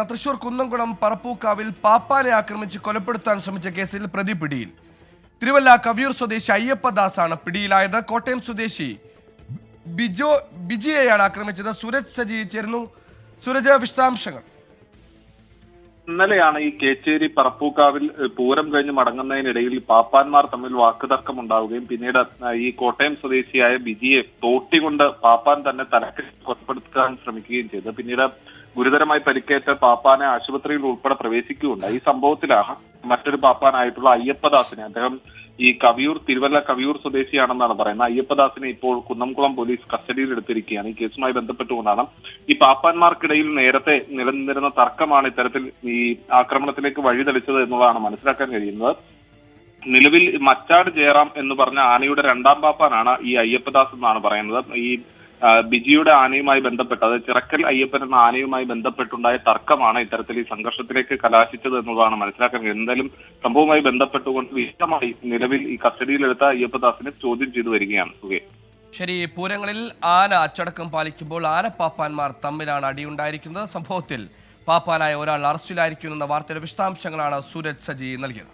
തൃശൂർ കുന്നംകുളം പറപ്പൂക്കാവിൽ പാപ്പാനെ ആക്രമിച്ച് കൊലപ്പെടുത്താൻ ശ്രമിച്ച കേസിൽ പ്രതി പിടിയിൽ. തിരുവല്ല കവിയൂർ സ്വദേശി അയ്യപ്പദാസാണ് പിടിയിലായത്. കോട്ടയം സ്വദേശി ബിജിയെയാണ് ആക്രമിച്ചത്. സൂരജ് സജി ചേരുന്നു. സൂരജ്, വിശദാംശങ്ങൾ. ഇന്നലെയാണ് ഈ കേച്ചേരി പറപ്പൂക്കാവിൽ പൂരം കഴിഞ്ഞ് മടങ്ങുന്നതിനിടയിൽ പാപ്പാന്മാർ തമ്മിൽ വാക്കുതർക്കം ഉണ്ടാവുകയും പിന്നീട് ഈ കോട്ടയം സ്വദേശിയായ ബിജിയെ തോട്ടികൊണ്ട് പാപ്പാൻ തന്നെ തലക്ക് കൊലപ്പെടുത്താൻ ശ്രമിക്കുകയും ചെയ്തു. പിന്നീട് ഗുരുതരമായി പരിക്കേറ്റ പാപ്പാനെ ആശുപത്രിയിൽ ഉൾപ്പെടെ പ്രവേശിക്കുകയുണ്ടായി. ഈ സംഭവത്തിലാണ് മറ്റൊരു പാപ്പാനായിട്ടുള്ള അയ്യപ്പദാസിനെ, അദ്ദേഹം ഈ തിരുവല്ല കവിയൂർ സ്വദേശിയാണെന്നാണ് പറയുന്നത്. അയ്യപ്പദാസിനെ ഇപ്പോൾ കുന്നംകുളം പോലീസ് കസ്റ്റഡിയിൽ എടുത്തിരിക്കുകയാണ്. ഈ കേസുമായി ബന്ധപ്പെട്ടുകൊണ്ടാണ് ഈ പാപ്പാന്മാർക്കിടയിൽ നേരത്തെ നിലനിന്നിരുന്ന തർക്കമാണ് ഇത്തരത്തിൽ ഈ ആക്രമണത്തിലേക്ക് വഴിതെളിച്ചത് എന്നുള്ളതാണ് മനസ്സിലാക്കാൻ കഴിയുന്നത്. നിലവിൽ മച്ചാട് ജയറാം എന്ന് പറഞ്ഞ ആനയുടെ രണ്ടാം പാപ്പാനാണ് ഈ അയ്യപ്പദാസ് എന്നാണ് പറയുന്നത്. ഈ ബിജിയുടെ ആനയുമായി ബന്ധപ്പെട്ട്, അത് ചിറക്കൽ അയ്യപ്പൻ എന്ന ആനയുമായി ബന്ധപ്പെട്ടുണ്ടായ തർക്കമാണ് ഇത്തരത്തിൽ ഈ സംഘർഷത്തിലേക്ക് കലാശിച്ചത് എന്നുള്ളതാണ് മനസ്സിലാക്കാൻ കഴിയുന്നത്. എന്തായാലും സംഭവവുമായി ബന്ധപ്പെട്ടുകൊണ്ട് വിശദമായി നിലവിൽ ഈ കസ്റ്റഡിയിലെടുത്ത അയ്യപ്പദാസിനെ ചോദ്യം ചെയ്തു വരികയാണ്. ശരി, പൂരങ്ങളിൽ ആന അച്ചടക്കം പാലിക്കുമ്പോൾ ആനപ്പാപ്പാന്മാർ തമ്മിലാണ് അടിയുണ്ടായിരിക്കുന്നത്. സംഭവത്തിൽ പാപ്പാനായ ഒരാൾ അറസ്റ്റിലായിരിക്കുമെന്ന വാർത്തയുടെ വിശദാംശങ്ങളാണ് സൂരജ് സജി നൽകിയത്.